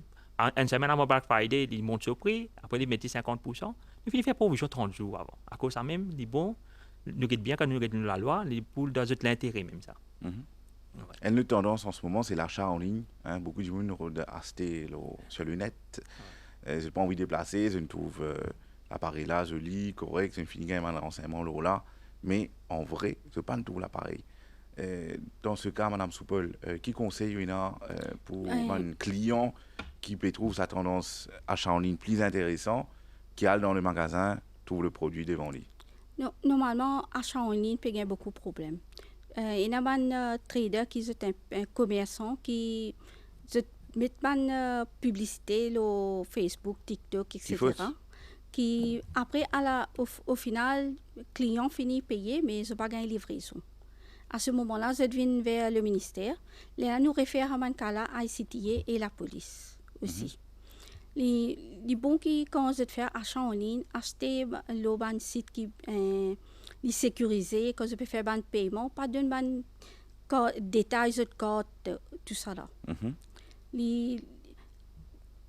Speaker 2: Une semaine avant Black Friday, ils montent sur prix, après ils mettent 50%. Ils finissent faire provision 30 jours avant. À cause de ça même, ils bon, nous guettons bien quand nous guettons la loi, les poules dans l'intérêt même ça.
Speaker 1: Une autre tendance en ce moment, c'est l'achat en ligne. Hein. Beaucoup de gens ont acheté sur le net. Je n'ai pas envie de déplacer, je ne trouve l'appareil là joli, correct, je finis quand même un renseignement là. Mais en vrai, je ne pas tout l'appareil. Dans ce cas, Mme Soupol, qui conseille pour un client qui peut trouver sa tendance achat en ligne plus intéressant, qui aille dans le magasin, trouve le produit devant lui?
Speaker 3: Normalement, achat en ligne peut y avoir beaucoup de problèmes. Il y a un trader qui est un commerçant qui met une publicité sur Facebook, TikTok, etc. Qui après, au final, le client finit payer, mais il n'a pas gagné livraison. À ce moment-là, je viens vers le ministère. Là, nous réfère à Mancala, à ICTA et la police aussi. Les bons qui, quand je fais achat en ligne, acheter le site qui est sécurisé, quand je peux faire un paiement, pas de détails de code, tout ça là.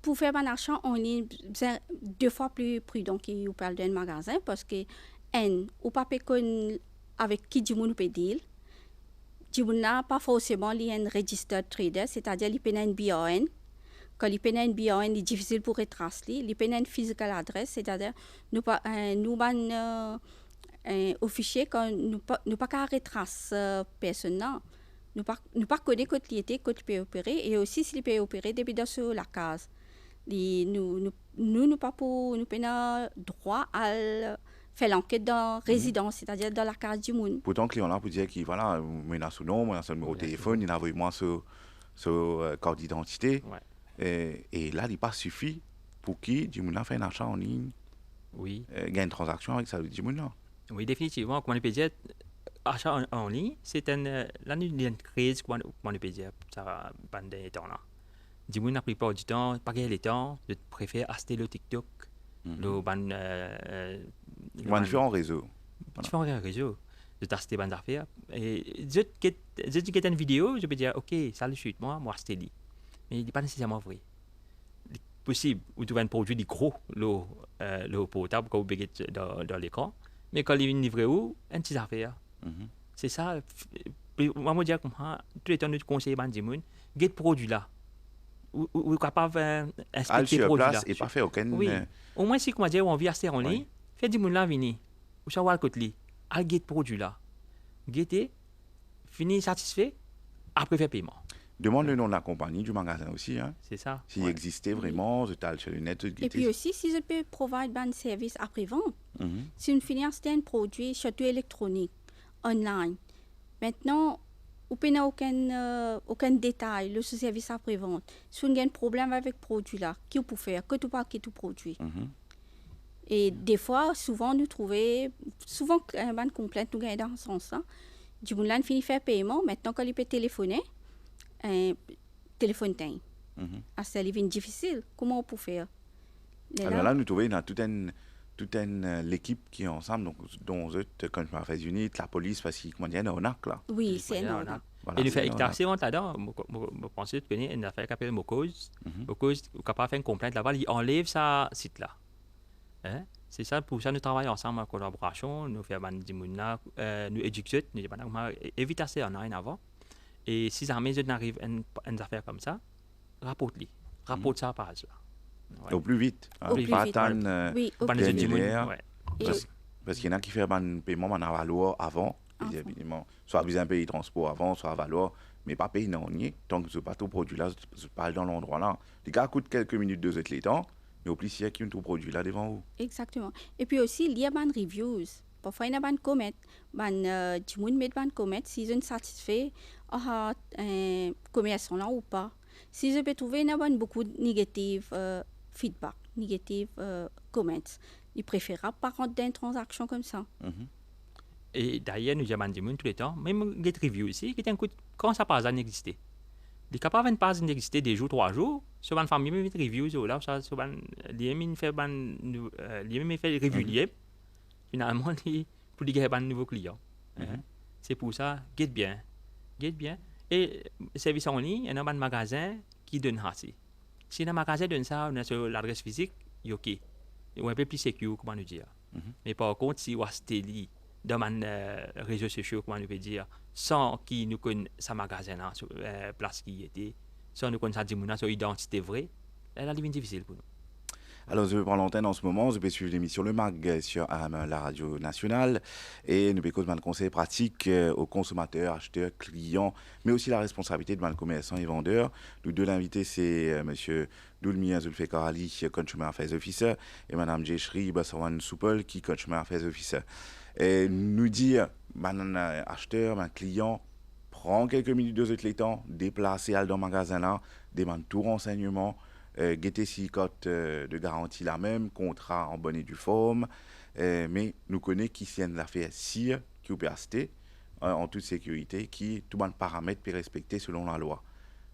Speaker 3: Pour faire un achat en ligne, c'est 2 fois plus prudent qu'on parle d'un magasin parce que, ou pas avec qui du monde peut deal. Du monde n'a pas forcément un registered trader, c'est-à-dire qu'il peut avoir un BON. Quand il peut avoir un BON, il est difficile pour retracer. Il peut avoir une physical adresse, c'est-à-dire nous au fichier quand nous pas qu'à retracer personne. Nous pas connaître quand il était, quand il peut opérer, et aussi s'il peut opérer depuis dans la case. Nous pas pour nous pas droit à faire l'enquête dans résidence, c'est-à-dire dans la case du monde.
Speaker 1: Pourtant, le client là pour dire qu'il voilà, il a son nom, il a son numéro de téléphone, il a vraiment ce carte d'identité. Et là, il pas suffit pour qui du monde fait un achat en ligne.
Speaker 2: Oui.
Speaker 1: Gagne une transaction avec ça du monde là.
Speaker 2: Oui, définitivement. Comment on peut dire, achat en ligne, c'est une crise, comment on peut dire, ça pendant des temps là. Du monde la plupart du temps, pas gagner le temps, je préfère acheter le TikTok,
Speaker 1: différents réseaux.
Speaker 2: Différents réseaux. Je t'acheter des affaires. Et je dis une vidéo, je peux dire, ok, ça le chute, moi acheter lui. Mais il n'est pas nécessairement vrai. C'est possible, vous trouvez un produit de gros, le portable, quand vous bégez dans l'écran, mais quand il vient livrer où, une petite affaire. C'est ça. Moi, je dis comme ça, tout le temps, nous conseillons à des gens, get produit là. Ou capable d'inspecter produit là.
Speaker 1: Et pas faire aucun.
Speaker 2: Oui. Au moins, si, comment dire, on vient acheter en ligne, fait du monde là venir. Ou savoir le côté, à get produit là. Guetter, fini satisfait, après faire paiement.
Speaker 1: Demande le nom de la compagnie, du magasin aussi. Hein.
Speaker 2: C'est ça.
Speaker 1: S'il existait vraiment, je t'ai sur le net.
Speaker 3: Et puis aussi, si je peux provide un service après-vente, si on finit acheter un produit, surtout électronique, online, maintenant, on n'a aucun détail, le service après-vente. Si on a un problème avec le produit là, qui peut faire, que tu pas qui tout produit. Et des fois, souvent, nous trouvons, souvent, une complainte nous gagne dans ce sens-là. Du monde là, finit faire paiement, maintenant, quand il peut téléphoner, téléphone teint. Ça devient difficile. Comment on peut faire?
Speaker 1: Alors là, nous trouvons toute l'équipe qui est ensemble, donc, dont quand je m'affaire unis, la police, parce qu'il y a un arnaque là.
Speaker 3: Oui, c'est un arnaque.
Speaker 2: Et nous faisons assez là-dedans. Je pense que tu connais une affaire qui s'appelle Mocose. Mocose est capable de faire une complainte là-bas, il enlève sa site là. Hein? C'est ça, pour ça nous travaillons ensemble en collaboration, nous faisons des gens, nous éduquons, nous évitons assez en ligne avant. Et si jamais je n'arrive à une affaire comme ça, rapporte ça par hasard.
Speaker 1: Ouais. Au plus vite.
Speaker 3: Au plus vite.
Speaker 1: Oui, au plus vite. Parce qu'il y en a qui font un paiement à Valois avant, soit besoin de payer le transport avant, soit à Valois, mais pas payer non nier. Tant que ce pas tout produit là, je parle dans l'endroit là. Les gars coûtent quelques minutes de les temps, mais au plus il y a qui ont tout produit là devant vous.
Speaker 3: Exactement. Et puis aussi, il y a des reviews. Parfois, il y a des commentaires. Du monde met des commentaires si je suis satisfait de commerçant là ou pas. Si je peux trouver, il y a beaucoup de négatifs feedback, négatifs comments. Il est préférable par contre d'une transaction comme ça.
Speaker 2: Et d'ailleurs, nous avons des gens tout le temps, même des reviews ici, qui t'écoutent quand ça passe à n'exister. Il est capable de passer n'exister des jours, 3 jours, sur une famille, même des reviews, là, ça, sur il fait des reviews. Finalement, pour les gars, un nouveau client. C'est pour ça, get bien. Et service en ligne, il y a un magasin qui donne ça. Si un magasin donne ça, on a sur l'adresse physique, il est OK. Il est un peu plus sécure, comment nous dire. Mais par contre, si on a télé dans les réseaux sociaux, comment nous peut dire, sans qui nous connaît ce magasin-là, sur place qui était, sans nous connaître sa identité vraie, elle devient difficile pour nous.
Speaker 1: Alors, je vais prendre l'antenne en ce moment, je vais suivre l'émission Le Mag sur la radio nationale et nous pouvons donner conseils pratiques aux consommateurs, acheteurs, clients, mais aussi la responsabilité de commerçants et vendeurs. Nous deux l'invité, c'est monsieur Doulmia Zulfikar Ali, Consumer Affairs Officer, et madame Jeshri Bassawan Soupol, qui Consumer Affairs Officer. Et nous dire, acheteur, client, prend quelques minutes de les temps, déplacer dans le magasin là, demande tout renseignement, guetter si cote de garantie la même, contrat en bonne et due forme, mais nous connaissons qui tiennent l'affaire si qui peut acheter en toute sécurité, qui tout le monde paramètres peut respecter selon la loi.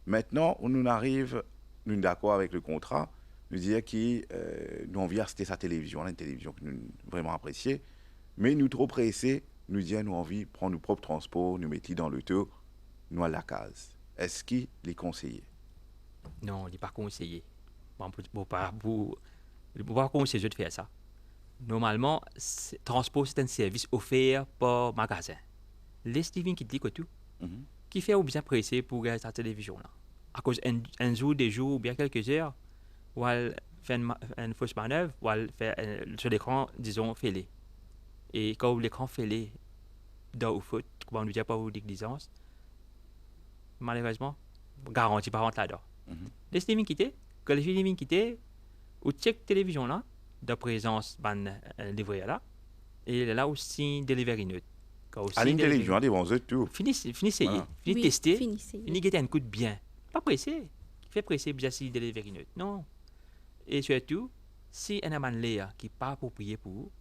Speaker 1: Maintenant, on nous arrive, nous sommes d'accord avec le contrat, nous dire que nous envie acheter sa télévision, une télévision que nous vraiment appréciée, mais nous trop pressés, nous disons nous envie prendre nos propres transports, nous mettre dans le tour, nous à la case. Est-ce qu'il est conseillé?
Speaker 2: Non, il n'est pas conseillé. Bon, pour pas conseiller de faire ça. Normalement, transport, c'est un service offert par magasin. Les Steven qui dit que tout, qui fait ou bien pressé pour regarder sa télévision là. À cause un jour, des jours ou bien quelques heures, ou elle fait une fausse manœuvre, ou elle fait sur l'écran, disons, fêlé. Et quand l'écran fêlé, dans ou faute, comment on ne dit pas ou d'existence, malheureusement, garantie par contre là-dedans. Les Steven quittés, quand les Steven quittés, ou check télévision là, de présence ban livré là, et là aussi delivery note.
Speaker 1: À une télévision, des bons tout.
Speaker 2: Finissez, voilà. Finissez tester, finissez guetter un coup de bien. Pas pressé. Fait pressé, bien si delivery note. Non. Et surtout, si un amant là qui n'est pas approprié pour vous,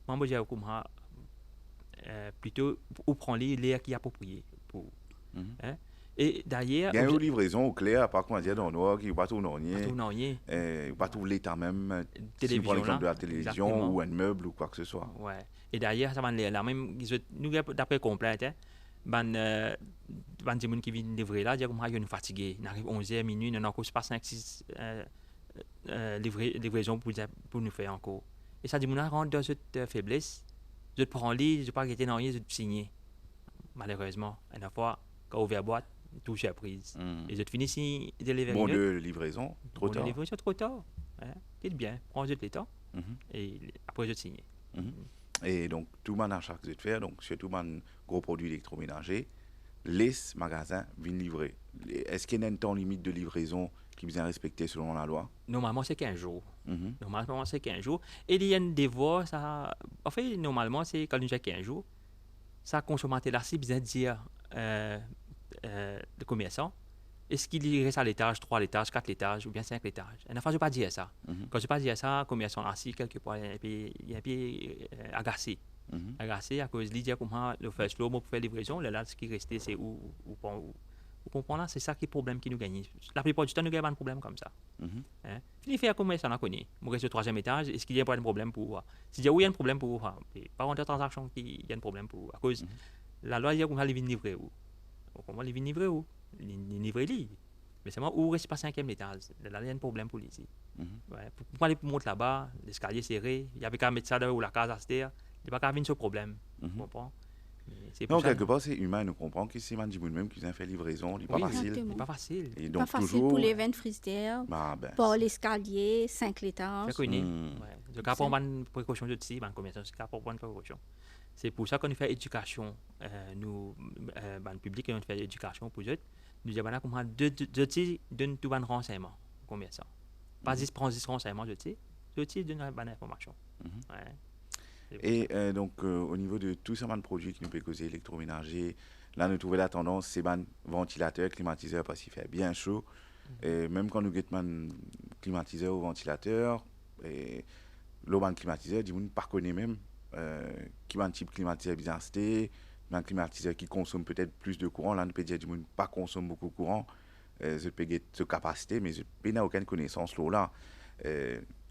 Speaker 2: moi je comme plutôt ou prendre les qui est approprié pour vous. Hein? Et d'ailleurs,
Speaker 1: il y a une livraison au clair, par contre, dire dans le noir, qui n'est pas tout non, pas tout l'état même, si vous prenez l'exemple de la télévision exactement. Ou un meuble ou quoi que ce soit.
Speaker 2: Ouais. Et d'ailleurs, ça va là même, nous d'après complainte, ban des gens qui viennent livrer là, dire que ils sont fatigués, ils arrivent 11h minuit, ils n'ont encore pas 5-6 livraisons pour nous faire encore. Et ça dit que rentre dans cette faiblesse, je prends lit, je pas arrêter dans rien, je signer. Malheureusement, une fois quand on ouvre la boîte, tout surprise. Et je finis ici de livrer.
Speaker 1: Bon de livraison, trop tard.
Speaker 2: Bon de livraison, trop tard. Quitte bien, prends le temps et après je signe.
Speaker 1: Et donc, tout le monde achat que vous faites, donc surtout les gros produits électroménagers, les magasins viennent livrer. Est-ce qu'il y a un temps limite de livraison qui vient respecter selon la loi?
Speaker 2: Normalement, c'est 15 jours. Normalement, c'est 15 jours. Et il y a des voies, ça... En fait, normalement, c'est quand nous avons 15 jours, ça consommateur là, c'est bien dire le commerçant, est-ce qu'il reste à l'étage, 3 étages, 4 étages ou bien 5 étages? Et enfin, je ne vais pas dire ça. Quand je ne vais pas dire ça, le commerçant assis quelque part, il est un peu agacé. Agacé à cause de l'idée comment le first floor pour faire livraison, là, ce qui restait, c'est où vous comprenez, c'est ça qui est le problème qui nous gagne. La plupart du temps, nous gagnons un problème comme ça. Il fait un commerçant, on a connu. Moi, je reste au 3e étage, est-ce qu'il y a pas un problème pour vous? Si il y a un problème pour vous, par contre, la transaction, il y a un problème pour vous. À cause la loi dit comment les vins livrés où? Comment les vins livrés où? Les livrés li. Mais c'est moi où reste pas 5e étage. Là, il y a un problème pour ici. Pour aller monter là-bas, l'escalier serré, il y avait qu'à mettre ça dans la case à terre. Il n'y a pas qu'à venir ce problème. Tu comprends?
Speaker 1: Non, quelque part, c'est humain, nous comprenons que c'est même qui a fait livraison, il n'est pas facile.
Speaker 2: C'est pas facile.
Speaker 3: Et donc, pas facile pour les 20 frigidaires, pour l'escalier, 5 étages.
Speaker 2: C'est connu. Je vais prendre une précaution de ici, je prendre une précaution. C'est pour ça qu'on fait éducation, nous, le public, on fait éducation pour eux. Nous disons comment deux donnent tout un renseignement aux commerçants. Pas juste prendre ce renseignement, je donne une bonne information.
Speaker 1: Et donc, au niveau de tous ces produits qui nous peuvent causer électroménager, là, nous trouvons la tendance, c'est un ventilateur, climatiseur, parce qu'il fait bien chaud. Et même quand nous avons un climatiseur ou ventilateur, le climatiseur, on ne connaît même qui a un type climatiseur bien acheté, un climatiseur qui consomme peut-être plus de courant. Là, nous peut dire que ne pas consomme beaucoup de courant. Je peux avoir cette capacité, mais je n'ai aucune connaissance là.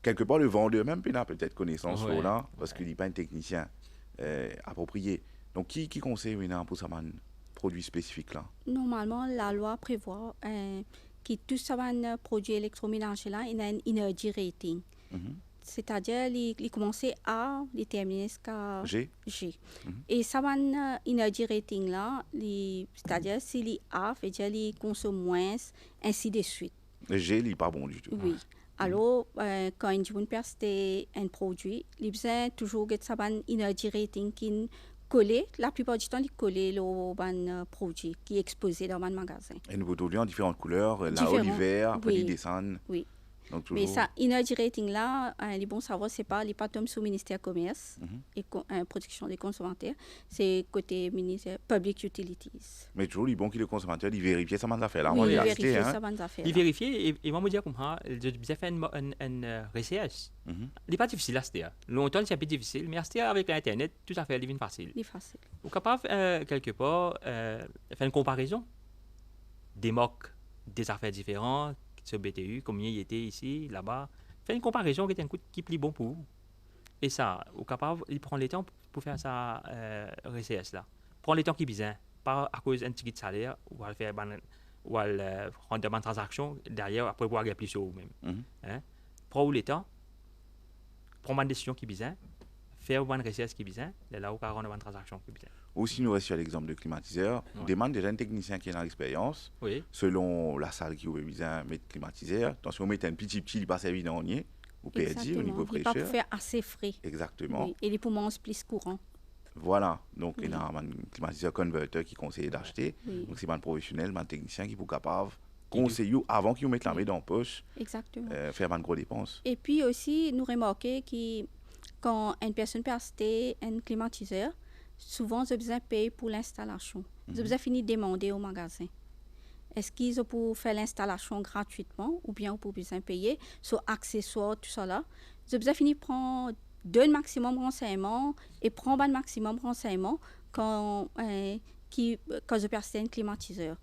Speaker 1: Quelque part, le vendeur même n'a peut-être connaissance là, parce qu'il n'est pas un technicien approprié. Donc, qui conseille maintenant pour ça, produits spécifiques là?
Speaker 3: Normalement, la loi prévoit que tout ça va produit électroménager là, il a un energy rating.
Speaker 1: Mhm.
Speaker 3: C'est-à-dire, il commence à, il termine jusqu'à
Speaker 1: G?
Speaker 3: G.
Speaker 1: Mhm.
Speaker 3: Et ça va energy rating là, c'est-à-dire s'il est A, veut dire il consomme moins, ainsi de suite.
Speaker 1: Le G, il n'est pas bon du tout.
Speaker 3: Oui. Alors, quand une personne un produit, il besoin toujours que ça va energy rating qui collé, la plupart du temps, il collé au produit qui est exposé dans un magasin.
Speaker 1: Et nous produits en différentes couleurs, là-haut
Speaker 3: Différents,
Speaker 1: l'hiver, après ils
Speaker 3: oui.
Speaker 1: descendent.
Speaker 3: Oui.
Speaker 1: Donc
Speaker 3: Mais
Speaker 1: toujours.
Speaker 3: ça, energy rating là, les bons savoir, c'est pas les tombent sous ministère commerce
Speaker 1: Mhm.
Speaker 3: et protection des consommateurs, c'est côté ministère public utilities.
Speaker 1: Mais toujours, il est bon que le consommateur il vérifie ça m'a fait là.
Speaker 3: Oui,
Speaker 1: Avant
Speaker 2: il
Speaker 1: de
Speaker 3: vérifier
Speaker 1: l'acheter,
Speaker 3: ça,
Speaker 1: hein.
Speaker 3: bonnes affaires.
Speaker 2: Il
Speaker 3: là.
Speaker 2: vérifie et moi me dire comme ça, j'ai fait une recherche.
Speaker 1: Mhm.
Speaker 2: Il n'est pas difficile à acheter. Longtemps, c'est un peu difficile, mais acheter avec Internet, tout à fait, il est facile.
Speaker 3: Il est facile.
Speaker 2: Vous êtes capable, quelque part, faire une comparaison des marques, des affaires différentes, sur BTU, combien il était ici, là-bas. Faire une comparaison qui est un coup qui est plus bon pour vous. Et ça, vous êtes capable, il prend le temps pour faire sa recherche là. Prend le temps qui est besoin, pas à cause d'un petit salaire, ou à faire ou à rendre une transaction derrière, après pouvoir gagner plus sur vous-même.
Speaker 1: Mhm.
Speaker 2: Hein? Prends le temps, prends une décision qui est besoin, faire une recherche qui est besoin, et là, vous pouvez rendre une transaction qui est besoin.
Speaker 1: Aussi, nous restons à l'exemple de climatiseur.
Speaker 2: Ouais.
Speaker 1: Demande déjà un technicien qui a dans l'expérience,
Speaker 2: Oui,
Speaker 1: selon la salle qui aurait besoin de mettre climatiseur. Attention, on met un petit, il passe évident, on y est. Vous perdez au
Speaker 3: Exactement.
Speaker 1: niveau
Speaker 3: Il n'est pas pour
Speaker 1: fraîcheur.
Speaker 3: faire assez frais.
Speaker 1: Exactement.
Speaker 3: Oui. Et les poumons plus courants.
Speaker 1: Voilà. Donc, il y
Speaker 3: Oui.
Speaker 1: a un climatiseur converter qui conseille d'acheter.
Speaker 3: Oui.
Speaker 1: Donc, c'est un professionnel, un technicien qui est capable de conseiller avant qu'il mette la main dans la poche,
Speaker 3: Exactement.
Speaker 1: faire une grosse dépense.
Speaker 3: Et puis aussi, nous remarquons que quand une personne peut acheter un climatiseur, souvent, ils ont besoin de payer pour l'installation. Ils ont besoin de finir de demander au magasin. Est-ce qu'ils ont pour faire l'installation gratuitement ou bien pour besoin de payer sur accessoires, tout ça là. Ils ont besoin de finir de prendre deux maximum renseignements et prendre un maximum renseignements quand ils peuvent acheter un climatiseur.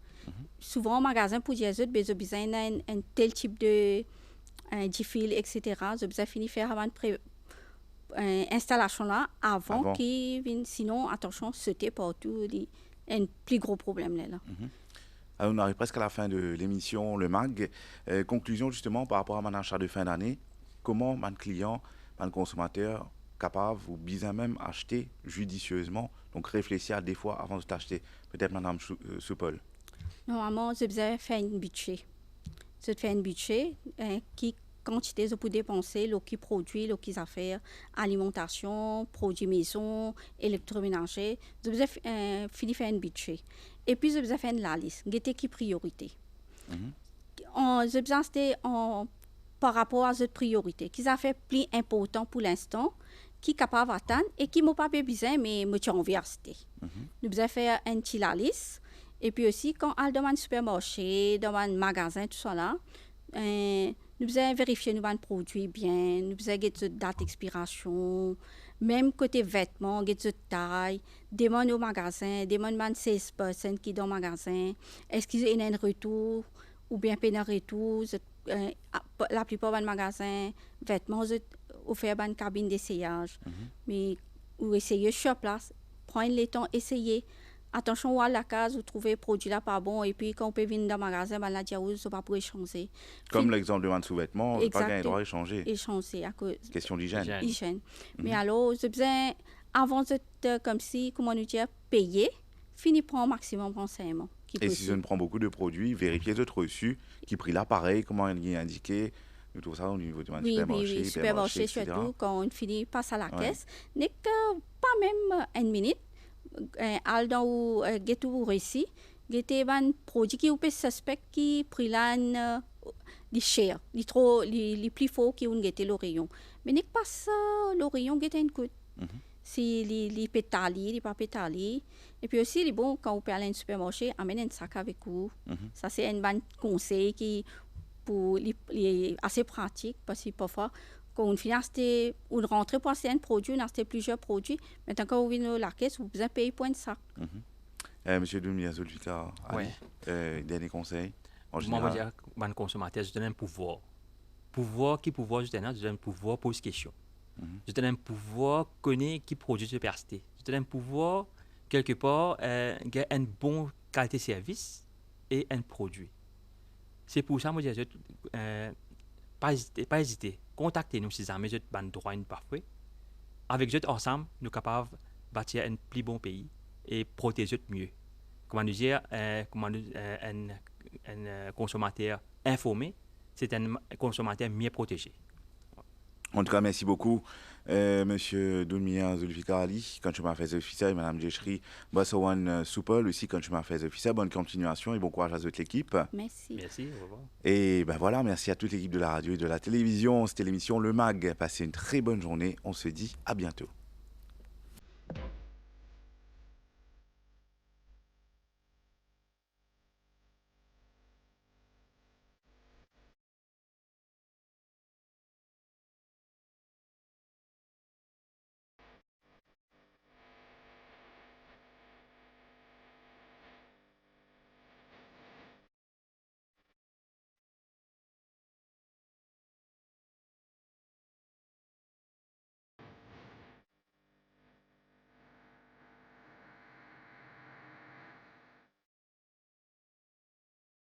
Speaker 3: Souvent, au magasin, pour dire qu'ils ont besoin d'un tel type de fil, etc. Ils ont besoin de finir de faire avant installation là avant qu'ils viennent. Sinon, attention, sauter partout. Il y a un plus gros problème là.
Speaker 1: Alors, on arrive presque à la fin de l'émission, le MAG. Conclusion justement par rapport à mon achat de fin d'année. Comment mon client, mon consommateur, capable ou bien même acheter judicieusement, donc réfléchir à des fois avant de t'acheter. Peut-être Madame Soupol.
Speaker 3: Normalement, vous avez fait un budget. Vous avez fait un budget qui quantité vous pouvez dépenser, le qui produit, le qui affaires, alimentation, produits maison, électroménager. Vous avez fini faire un budget. Et puis, vous avez fait la liste. Vous avez qui priorité. Vous avez acheté par rapport à cette priorité, qui a fait plus important pour l'instant, qui est capable d'atteindre et qui n'a pas besoin, mais je envie d'acheter. Nous avons fait un petit la liste. Et puis aussi, quand on est dans un supermarché, dans un magasin, tout ça là, nous avons vérifié nos produits bien, nous avons une date d'expiration, même côté vêtements, une taille, demande au magasin, demande à 16 personnes qui sont dans le magasin, est-ce qu'ils ont un retour ou bien pas un retour. La plupart des magasins, vêtements, offrent une cabine d'essayage. Mais vous essayez sur place, prenez le temps, essayez. Attention à la case, vous trouvez le produit là pas bon et puis quand on peut venir dans le magasin, ben, la diaose, ça va pour échanger.
Speaker 1: Comme l'exemple de mon sous-vêtement, pas gagner droit à échanger.
Speaker 3: Échanger à cause
Speaker 1: Question d'hygiène.
Speaker 3: hygiène. Mais alors, vous avez besoin, avant de, comme si, comment nous dire, payer, finir prendre un maximum de renseignements.
Speaker 1: Et si je ne prends beaucoup de produits, vérifiez les autres reçus, qui prix l'appareil, comment il est indiqué. Nous trouvons ça au niveau du supermarché.
Speaker 3: Oui, supermarché, surtout, quand on finit, passe à la caisse, n'est que pas même une minute. Dans ou getu récit gete ban produit qui ou peut suspect qui pris là li cher li trop li plus faux qui on gete le rayon mais n'est pas ça le rayon gete un coup si li pétali li pas pétali et puis aussi les bon quand vous allez à un supermarché amène un sac avec vous ça c'est un bon conseil qui pour les assez pratique parce que parfois quand on finit d'acheter, on rentre pour acheter un produit, on achète plusieurs produits. Maintenant, quand vous venez à la caisse, vous avez payé pour un sac.
Speaker 1: Monsieur Doumia Zulfika, dernier conseil. En général.
Speaker 2: Moi, je veux dire, un consommateur, je donne un pouvoir. Pouvoir, je donne un pouvoir pour une question. Je donne un pouvoir connaître qui produit ce persté. Je donne un pouvoir quelque part, il y a une bonne qualité de service et un produit. C'est pour ça que je dis, pas hésiter. Contactez-nous si jamais vous avez droit parfois. Avec eux ensemble, nous sommes capables de bâtir un plus bon pays et protéger mieux. Comment nous dire, un consommateur informé, c'est un consommateur mieux protégé.
Speaker 1: En tout cas, merci beaucoup, Monsieur Doumia Zulfikar Ali, quand tu m'as fait officiel, et Madame Djeshri Bassawan Soupol aussi, quand tu m'as fait officiel. Bonne continuation et bon courage à toute l'équipe.
Speaker 3: Merci.
Speaker 2: Merci, au revoir.
Speaker 1: Et ben voilà, merci à toute l'équipe de la radio et de la télévision. C'était l'émission Le Mag. Passez une très bonne journée. On se dit à bientôt.